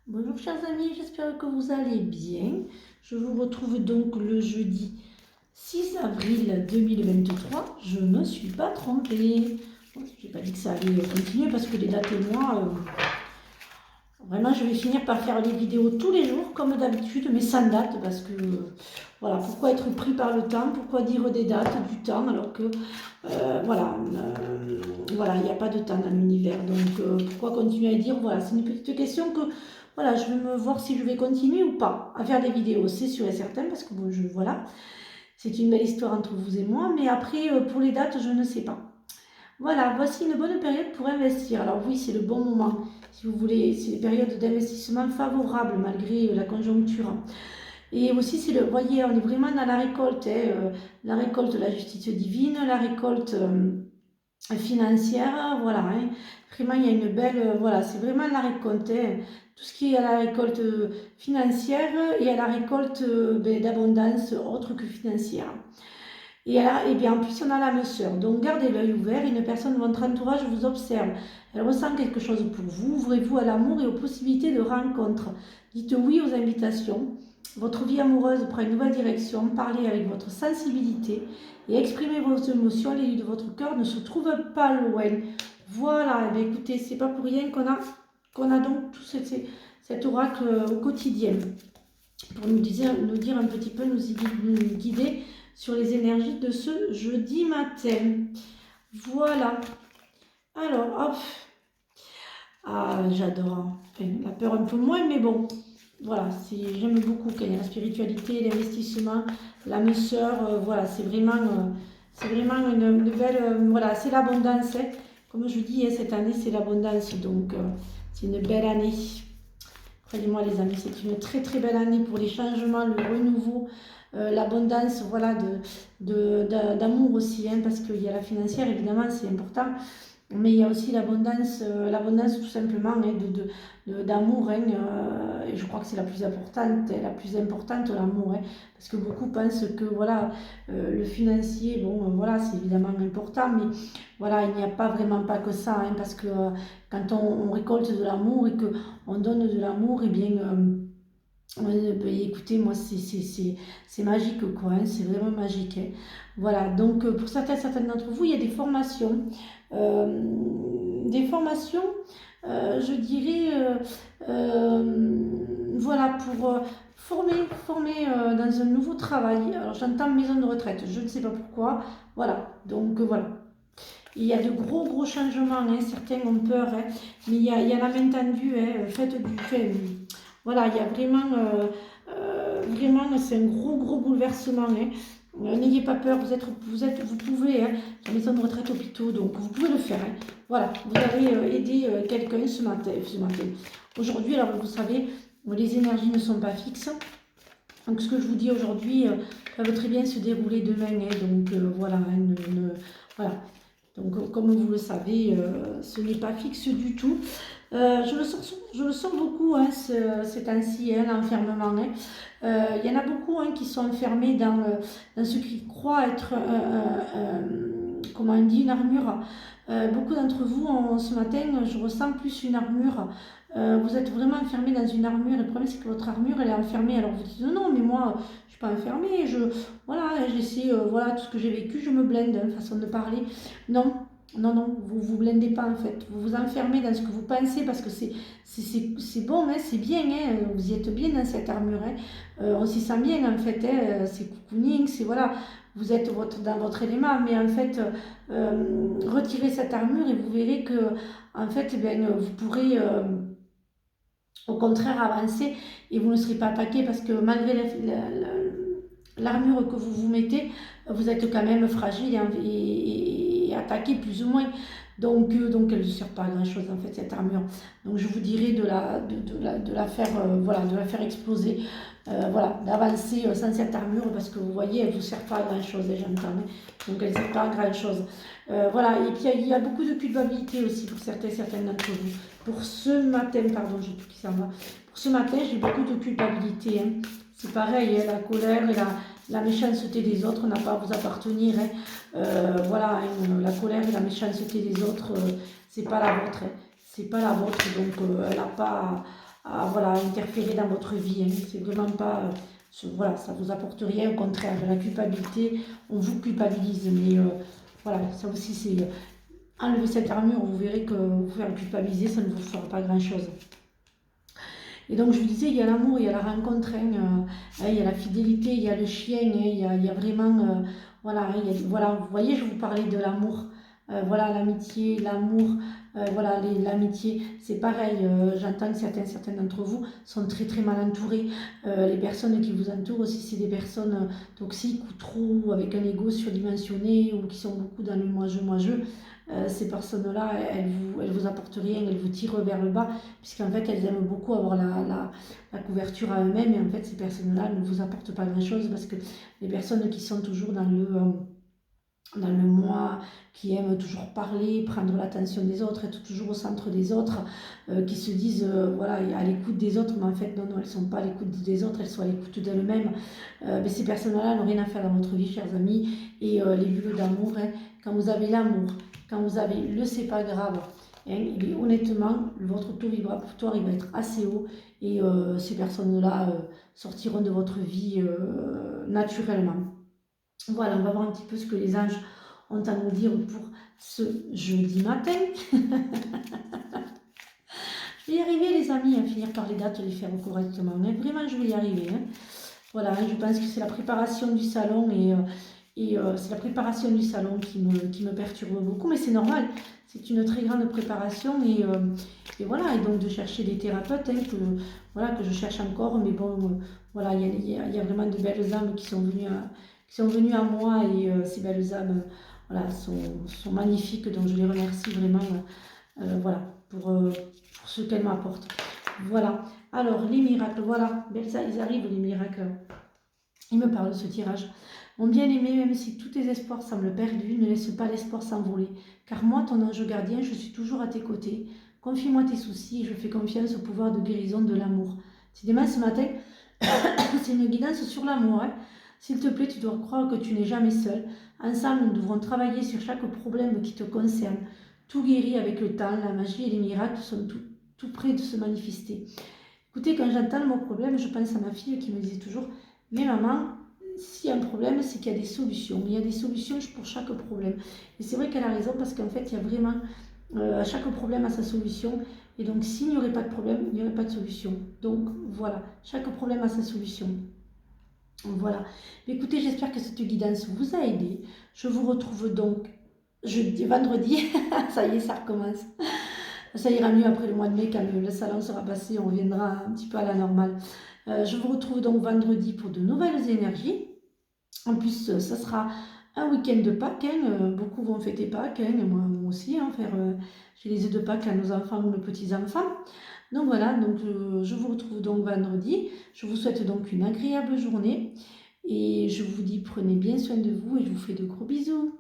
Bonjour chers amis, j'espère que vous allez bien. Je vous retrouve donc le jeudi 6 avril 2023. Je ne me suis pas trompée. Je n'ai pas dit que ça allait continuer parce que les dates et moi, vraiment je vais finir par faire les vidéos tous les jours comme d'habitude, mais sans date parce que voilà, pourquoi être pris par le temps, pourquoi dire des dates, du temps alors que voilà, il n'y a pas de temps dans l'univers. Donc pourquoi continuer à dire, voilà, c'est une petite question que voilà, je vais me voir si je vais continuer ou pas à faire des vidéos, c'est sûr et certain, parce que bon, voilà, c'est une belle histoire entre vous et moi, mais après, pour les dates, je ne sais pas. Voilà, voici une bonne période pour investir. Alors oui, c'est le bon moment, si vous voulez, c'est les périodes d'investissement favorables malgré la conjoncture. Et aussi, c'est le, voyez, on est vraiment dans la récolte, la récolte de la justice divine, la récolte financière, voilà, hein. Vraiment il y a une belle, voilà, c'est vraiment la récolte, hein. Tout ce qui est à la récolte financière et à la récolte d'abondance autre que financière. Et bien en plus on a l'âme sœur, donc gardez l'œil ouvert, une personne de votre entourage vous observe, elle ressent quelque chose pour vous, ouvrez-vous à l'amour et aux possibilités de rencontre, dites oui aux invitations, votre vie amoureuse prend une nouvelle direction, parlez avec votre sensibilité et exprimez vos émotions, l'élu de votre cœur ne se trouve pas loin. Voilà, et bien écoutez, c'est pas pour rien qu'on a donc tout cet oracle au quotidien pour nous dire un petit peu, nous guider sur les énergies de ce jeudi matin. Voilà. Alors, hop. Ah, j'adore. Enfin, la peur un peu moins, mais bon. Voilà, j'aime beaucoup quand il y a la spiritualité, l'investissement, l'âme sœur. Voilà, c'est vraiment une belle. Voilà, c'est l'abondance, hein. Comme je dis, hein, cette année, c'est l'abondance. Donc, c'est une belle année. Croyez-moi les amis, c'est une très très belle année pour les changements, le renouveau, l'abondance, voilà, d'amour aussi, hein, parce qu'il y a la financière, évidemment, c'est important, mais il y a aussi l'abondance tout simplement, hein, d'amour, hein, et je crois que c'est la plus importante l'amour, hein, parce que beaucoup pensent que voilà, le financier, bon, voilà, c'est évidemment important, mais voilà, il n'y a pas vraiment pas que ça, hein, parce que quand on récolte de l'amour et qu'on donne de l'amour, et bien, écoutez, moi, c'est magique, quoi, hein, c'est vraiment magique, hein. Voilà, donc pour certaines d'entre vous, il y a des formations, je dirais, voilà, pour former dans un nouveau travail. Alors, j'entends maison de retraite, je ne sais pas pourquoi, voilà, donc voilà. Il y a de gros changements, hein. Certains ont peur, hein, mais il y a la main tendue, hein, faites du fait. Voilà, il y a vraiment, c'est un gros bouleversement, hein. N'ayez pas peur, vous pouvez, hein, la maison de retraite hôpitaux, donc vous pouvez le faire, hein. Voilà, vous allez aider quelqu'un ce matin. Aujourd'hui, alors vous savez, les énergies ne sont pas fixes. Donc ce que je vous dis aujourd'hui peut très bien se dérouler demain, hein. Donc voilà, hein, voilà. Donc, comme vous le savez, ce n'est pas fixe du tout. Je le sens beaucoup, hein, ces temps-ci, hein, l'enfermement, hein. Il y en a beaucoup, hein, qui sont enfermés dans ce qu'ils croient être, comment on dit, une armure. Beaucoup d'entre vous, ce matin, je ressens plus une armure. Vous êtes vraiment enfermé dans une armure. Et le problème, c'est que votre armure, elle est enfermée. Alors vous dites, non, non, mais moi, je ne suis pas enfermée. Voilà, j'essaie, voilà, tout ce que j'ai vécu, je me blinde, hein, façon de parler. Non, non, vous vous blindez pas en fait. Vous vous enfermez dans ce que vous pensez parce que c'est bon, hein, c'est bien, hein, vous y êtes bien dans cette armure, hein. On s'y sent bien en fait, hein, c'est cocooning, c'est voilà, vous êtes dans votre élément, mais en fait, retirez cette armure et vous verrez que en fait, eh bien, vous pourrez au contraire avancer et vous ne serez pas attaqué parce que malgré l'armure que vous vous mettez, vous êtes quand même fragile et attaqué plus ou moins. Donc elle ne sert pas à grand chose en fait cette armure. Donc je vous dirais de la faire, voilà, de la faire exploser, voilà, d'avancer sans cette armure parce que vous voyez, elle ne vous sert pas à grand chose, j'entends, hein. Donc elle ne sert pas à grand chose. Voilà, et puis il y a beaucoup de culpabilité aussi pour certaines d'entre vous. Pour ce matin, pardon, j'ai tout qui s'en va. Pour ce matin, j'ai beaucoup de culpabilité, hein. C'est pareil, hein, la colère et la méchanceté des autres n'a pas à vous appartenir, hein. Voilà, hein, la colère et la méchanceté des autres, c'est pas la vôtre, hein. C'est pas la vôtre, donc elle n'a pas voilà, interférer dans votre vie. Hein. C'est vraiment pas... voilà, ça vous apporte rien, au contraire, de la culpabilité, on vous culpabilise. Mais voilà, ça aussi c'est... enlever cette armure, vous verrez que vous faire culpabiliser, ça ne vous fera pas grand-chose. Et donc je vous disais, il y a l'amour, il y a la rencontre, il y a la fidélité, il y a le chien, il y a vraiment, voilà, voilà, vous voyez, je vous parlais de l'amour, voilà, l'amitié, l'amour, voilà, l'amitié, c'est pareil, j'entends que certains d'entre vous sont très très mal entourés, les personnes qui vous entourent aussi, c'est des personnes toxiques ou trop, avec un ego surdimensionné, ou qui sont beaucoup dans le moi-je, ces personnes-là, elles vous apportent rien, elles vous tirent vers le bas, puisqu'en fait, elles aiment beaucoup avoir la couverture à eux-mêmes, et en fait, ces personnes-là ne vous apportent pas grand-chose, parce que les personnes qui sont toujours dans le moi, qui aiment toujours parler, prendre l'attention des autres, être toujours au centre des autres, qui se disent, voilà, à l'écoute des autres, mais en fait, non, non, elles ne sont pas à l'écoute des autres, elles sont à l'écoute d'elles-mêmes. Mais ces personnes-là n'ont rien à faire dans votre vie, chers amis, et les bulles d'amour, hein, quand vous avez l'amour, quand vous avez le c'est pas grave, hein, et honnêtement, votre taux vibratoire, il va être assez haut, et ces personnes-là sortiront de votre vie naturellement. Voilà, on va voir un petit peu ce que les anges ont à nous dire pour ce jeudi matin. Je vais y arriver, les amis, à finir par les dates, les faire correctement. Mais vraiment, je vais y arriver. Hein. Voilà, je pense que c'est la préparation du salon et c'est la préparation du salon qui me perturbe beaucoup, mais c'est normal. C'est une très grande préparation et voilà, et donc de chercher des thérapeutes, hein, voilà, que je cherche encore, mais bon, voilà, il y a vraiment de belles âmes qui sont venues à moi et ces belles âmes, voilà, sont magnifiques, donc je les remercie vraiment, voilà, pour ce qu'elles m'apportent. Voilà, alors les miracles, voilà, ils arrivent les miracles. Il me parle de ce tirage. Mon bien-aimé, même si tous tes espoirs semblent perdus, ne laisse pas l'espoir s'envoler. Car moi, ton ange gardien, je suis toujours à tes côtés. Confie-moi tes soucis et je fais confiance au pouvoir de guérison de l'amour. Si demain, ce matin, c'est une guidance sur l'amour. Hein. S'il te plaît, tu dois croire que tu n'es jamais seul. Ensemble, nous devrons travailler sur chaque problème qui te concerne. Tout guérit avec le temps, la magie et les miracles sont tout près de se manifester. Écoutez, quand j'entends le mot problème, je pense à ma fille qui me disait toujours « Mais maman, s'il y a un problème, c'est qu'il y a des solutions. Il y a des solutions pour chaque problème. » Et c'est vrai qu'elle a raison parce qu'en fait, il y a vraiment... chaque problème a sa solution. Et donc, s'il n'y aurait pas de problème, il n'y aurait pas de solution. Donc, voilà. Chaque problème a sa solution. Voilà. Mais écoutez, j'espère que cette guidance vous a aidé. Je vous retrouve donc vendredi. Ça y est, ça recommence. Ça ira mieux après le mois de mai, quand le salon sera passé, on reviendra un petit peu à la normale. Je vous retrouve donc vendredi pour de nouvelles énergies. En plus, ça sera un week-end de Pâques. Hein. Beaucoup vont fêter Pâques, hein. Moi aussi, hein, faire j'ai les œufs de Pâques à nos enfants ou nos petits-enfants. Donc voilà, donc, je vous retrouve donc vendredi. Je vous souhaite donc une agréable journée. Et je vous dis, prenez bien soin de vous et je vous fais de gros bisous.